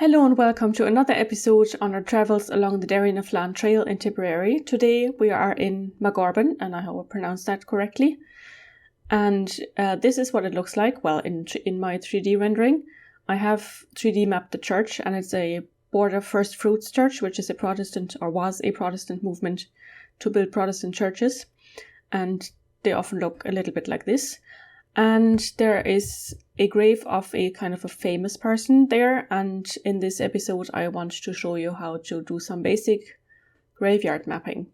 Hello and welcome to another episode on our travels along the Derry na Fleadh Trail in Tipperary. Today we are in Magorban, and I hope I pronounced that correctly. And this is what it looks like. Well, in my 3D rendering, I have 3D mapped the church, and it's a Border First Fruits Church, which is a Protestant, or was a Protestant movement to build Protestant churches. And they often look a little bit like this. And there is a grave of a kind of a famous person there. And in this episode, I want to show you how to do some basic graveyard mapping.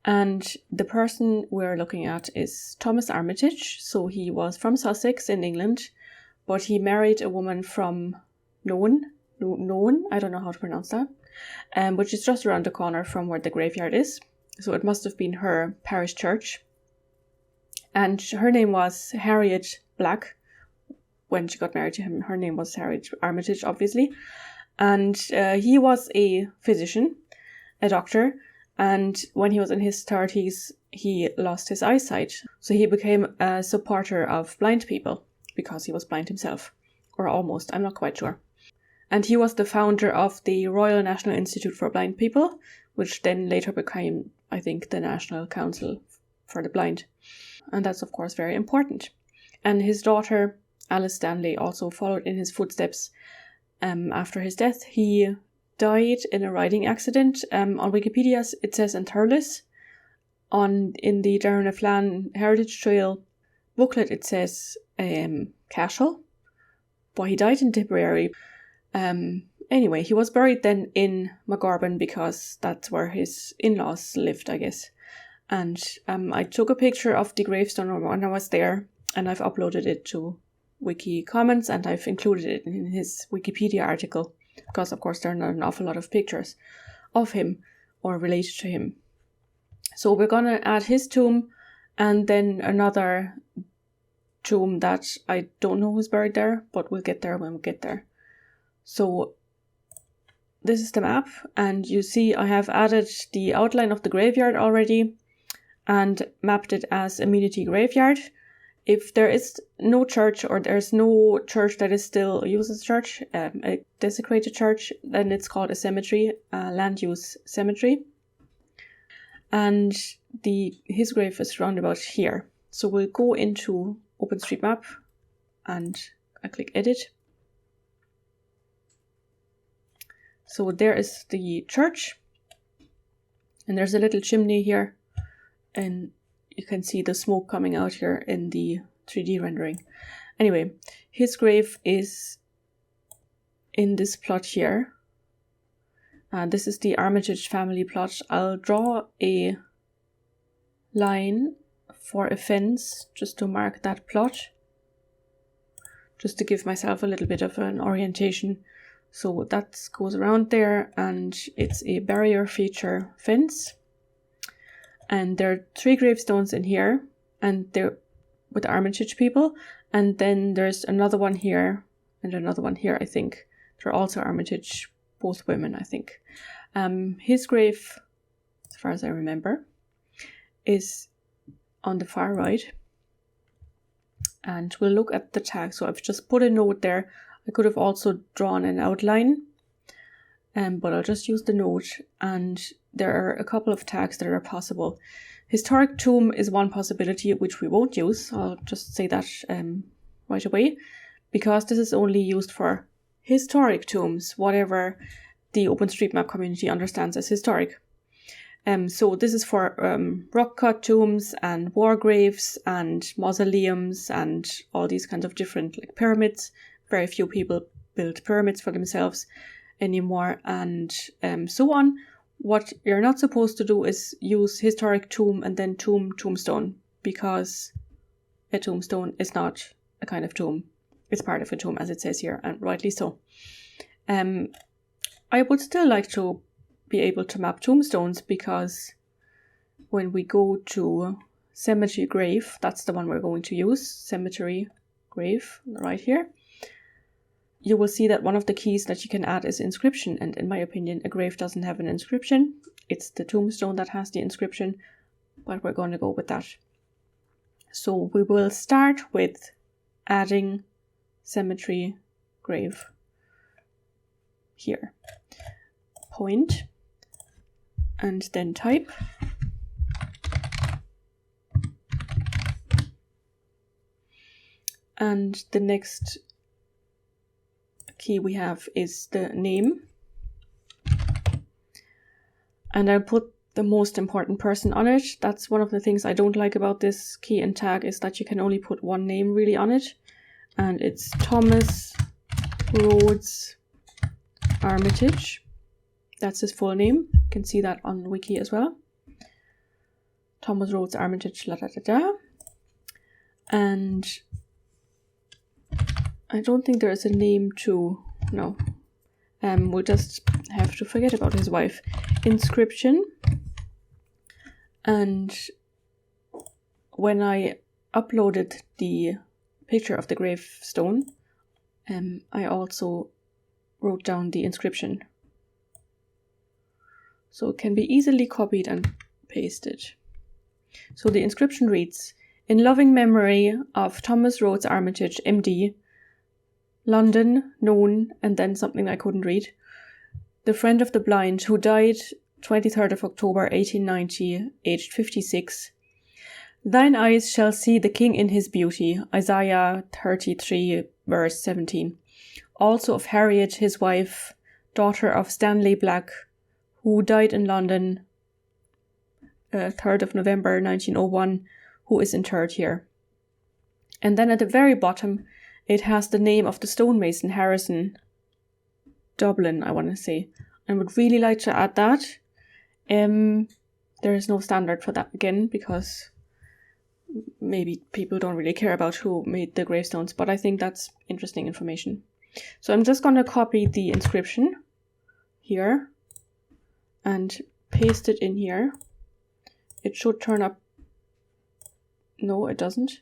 And the person we're looking at is Thomas Armitage. So he was from Sussex in England, but he married a woman from Noan, I don't know how to pronounce that, which is just around the corner from where the graveyard is. So it must have been her parish church. And her name was Harriet Black. When she got married to him, her name was Harriet Armitage, obviously. And he was a physician, a doctor. And when he was in his 30s, he lost his eyesight. So he became a supporter of blind people because he was blind himself. Or almost, I'm not quite sure. And he was the founder of the Royal National Institute for Blind People, which then later became, I think, the National Council for the Blind. And that's, of course, very important. And his daughter, Alice Stanley, also followed in his footsteps. After his death, he died in a riding accident. On Wikipedia, it says in Thurles. In the Derry na Fleadh Heritage Trail booklet, it says Cashel. But he died in Tipperary. Anyway, he was buried then in Magorban because that's where his in-laws lived, I guess. And I took a picture of the gravestone when I was there, and I've uploaded it to Wiki Comments, and I've included it in his Wikipedia article, because of course there are not an awful lot of pictures of him or related to him. So we're going to add his tomb, and then another tomb that I don't know who's buried there, but we'll get there when we get there. So this is the map, and you see I have added the outline of the graveyard already, and mapped it as amenity graveyard. If there is no church, or there's no church that is still used as church, a desecrated church, then it's called a cemetery, land use cemetery. And his grave is around about here. So we'll go into OpenStreetMap, and I click edit. So there is the church, and there's a little chimney here. And you can see the smoke coming out here in the 3D rendering. Anyway, his grave is in this plot here. This is the Armitage family plot. I'll draw a line for a fence just to mark that plot, just to give myself a little bit of an orientation. So that goes around there, and it's a barrier feature fence. And there are 3 gravestones in here, and they're with Armitage people. And then there's another one here, and another one here, I think. They're also Armitage, both women, I think. His grave, as far as I remember, is on the far right. And we'll look at the tag. So I've just put a note there. I could have also drawn an outline, but I'll just use the note. And there are a couple of tags that are possible. Historic tomb is one possibility, which we won't use. I'll just say that right away, because this is only used for historic tombs, whatever the OpenStreetMap community understands as historic. So this is for rock-cut tombs and war graves and mausoleums and all these kinds of different pyramids. Very few people build pyramids for themselves anymore, and so on. What you're not supposed to do is use historic tomb and then tombstone, because a tombstone is not a kind of tomb. It's part of a tomb, as it says here, and rightly so. I would still like to be able to map tombstones, because when we go to cemetery grave, that's the one we're going to use, cemetery grave, right here. You will see that one of the keys that you can add is inscription, and in my opinion, a grave doesn't have an inscription. It's the tombstone that has the inscription, but we're going to go with that. So we will start with adding cemetery grave. here. Point. And then type. And the next key we have is the name. And I'll put the most important person on it. That's one of the things I don't like about this key and tag, is that you can only put one name really on it. And it's Thomas Rhodes Armitage. That's his full name. You can see that on Wiki as well. Thomas Rhodes Armitage, la da da da. And I don't think there is a name to, no. We'll just have to forget about his wife. Inscription. And when I uploaded the picture of the gravestone, I also wrote down the inscription. So it can be easily copied and pasted. So the inscription reads, "In loving memory of Thomas Rhodes Armitage, MD, London, known," and then something I couldn't read, "the friend of the blind, who died 23rd of October 1890, aged 56. Thine eyes shall see the king in his beauty," Isaiah 33 verse 17. "Also of Harriet, his wife, daughter of Stanley Black, who died in London 3rd of November 1901, who is interred here." And then at the very bottom, it has the name of the stonemason, Harrison Dublin, I want to say. I would really like to add that. There is no standard for that again, because maybe people don't really care about who made the gravestones, but I think that's interesting information. So I'm just going to copy the inscription here and paste it in here. It should turn up. No, it doesn't.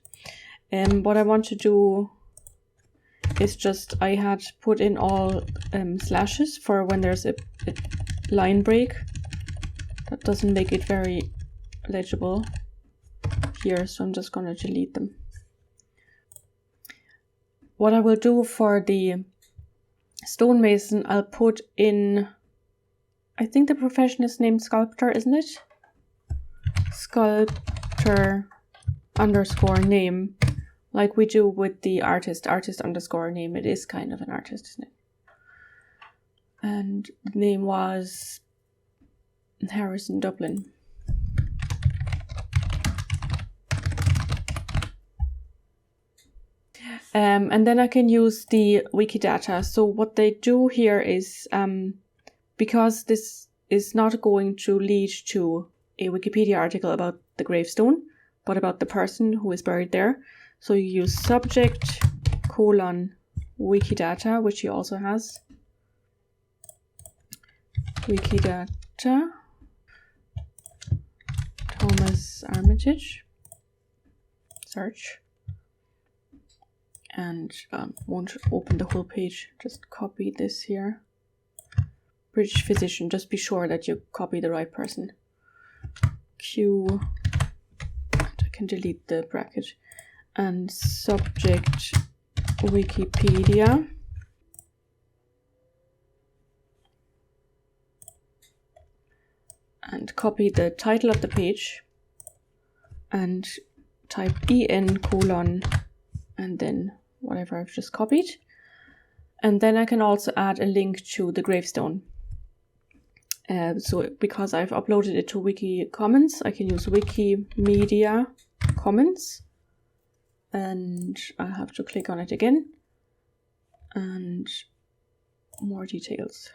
What I want to do is just, I had put in all slashes for when there's a line break. That doesn't make it very legible here, so I'm just going to delete them. What I will do for the stonemason, I'll put in, I think the profession is named sculptor, isn't it? Sculptor underscore name, like we do with the artist underscore name. It is kind of an artist, isn't it? And the name was Harrison Dublin. And then I can use the Wikidata. So what they do here is, because this is not going to lead to a Wikipedia article about the gravestone, but about the person who is buried there. So you use subject : Wikidata, which he also has. Wikidata, Thomas Armitage, search. And won't open the whole page, just copy this here. British physician, just be sure that you copy the right person. Q, and I can delete the bracket. And subject Wikipedia. And copy the title of the page. And type EN : and then whatever I've just copied. And then I can also add a link to the gravestone. So because I've uploaded it to Wiki Commons, I can use Wikimedia Commons. And I'll have to click on it again. And more details.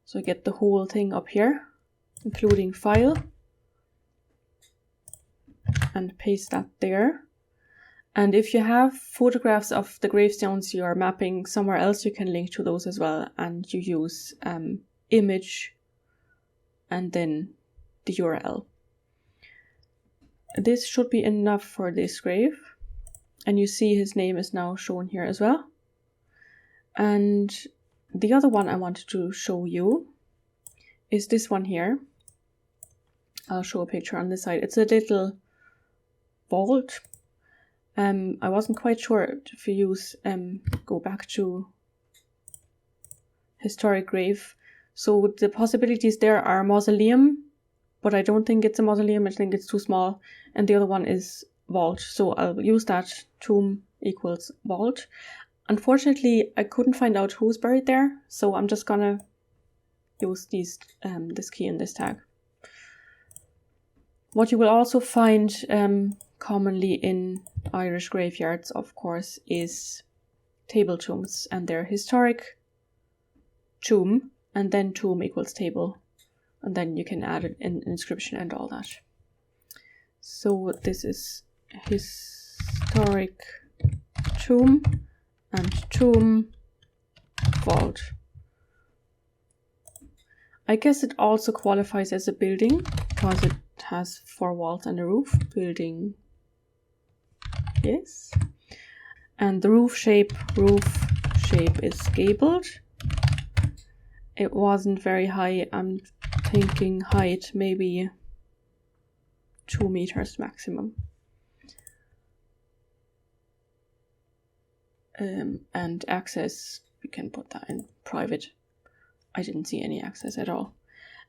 So I get the whole thing up here, including file. And paste that there. And if you have photographs of the gravestones you are mapping somewhere else, you can link to those as well. And you use image and then the URL. This should be enough for this grave. And you see his name is now shown here as well. And the other one I wanted to show you is this one here. I'll show a picture on this side. It's a little vault. I wasn't quite sure if you use, go back to historic grave. So the possibilities there are mausoleum, but I don't think it's a mausoleum, I think it's too small. And the other one is vault, so I'll use that. Tomb equals vault. Unfortunately, I couldn't find out who's buried there, so I'm just gonna use this key and this tag. What you will also find commonly in Irish graveyards, of course, is table tombs, and they're historic tomb, and then tomb equals table, and then you can add an inscription and all that. So this is historic tomb and tomb vault. I guess it also qualifies as a building because it has 4 walls and a roof. Building, yes. And the roof shape is gabled. It wasn't very high. I'm thinking height maybe 2 meters maximum. And access, we can put that in private. I didn't see any access at all.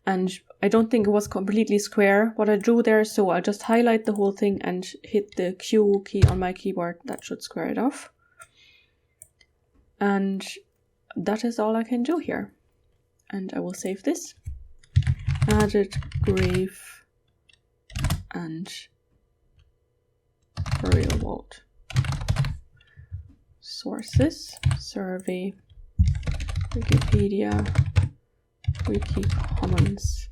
And I don't think it was completely square what I drew there, so I'll just highlight the whole thing and hit the Q key on my keyboard. That should square it off. And that is all I can do here. And I will save this. Added grave and burial vault. Sources, survey, Wikipedia, Wikicommons,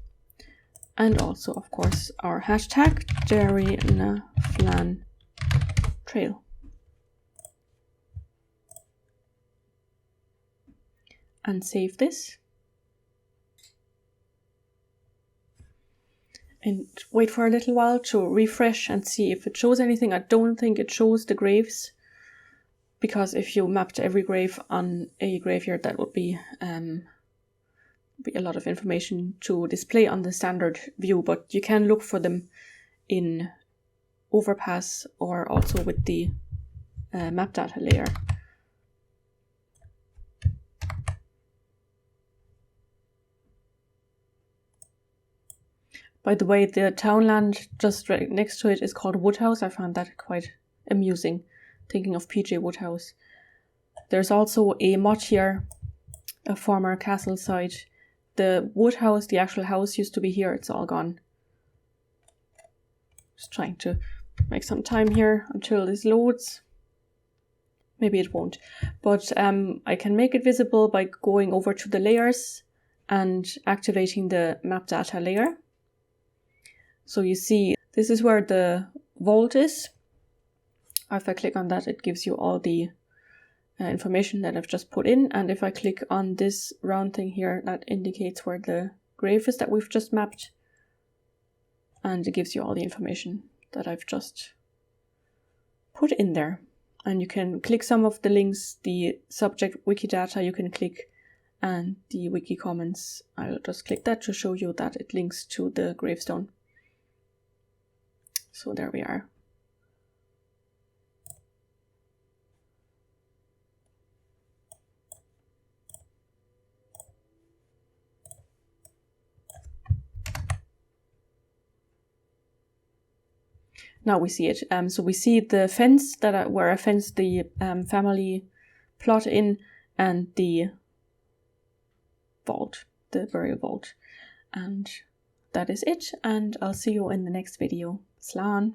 and also, of course, our hashtag Derry-na-Flan Trail. And save this. And wait for a little while to refresh and see if it shows anything. I don't think it shows the graves, because if you mapped every grave on a graveyard, that would be a lot of information to display on the standard view, but you can look for them in Overpass or also with the map data layer. By the way, the townland just right next to it is called Woodhouse. I found that quite amusing, thinking of PJ Woodhouse. There's also a motte here, a former castle site. The Woodhouse, the actual house, used to be here. It's all gone. Just trying to make some time here until this loads. Maybe it won't. But I can make it visible by going over to the layers and activating the map data layer. So you see, this is where the vault is. If I click on that, it gives you all the information that I've just put in. And if I click on this round thing here, that indicates where the grave is that we've just mapped. And it gives you all the information that I've just put in there. And you can click some of the links, the subject Wikidata you can click, and the Wikicommons. I'll just click that to show you that it links to the gravestone. So there we are. Now we see it. So we see the fence where I fenced the family plot in, and the vault, the burial vault. And that is it. And I'll see you in the next video. Slán.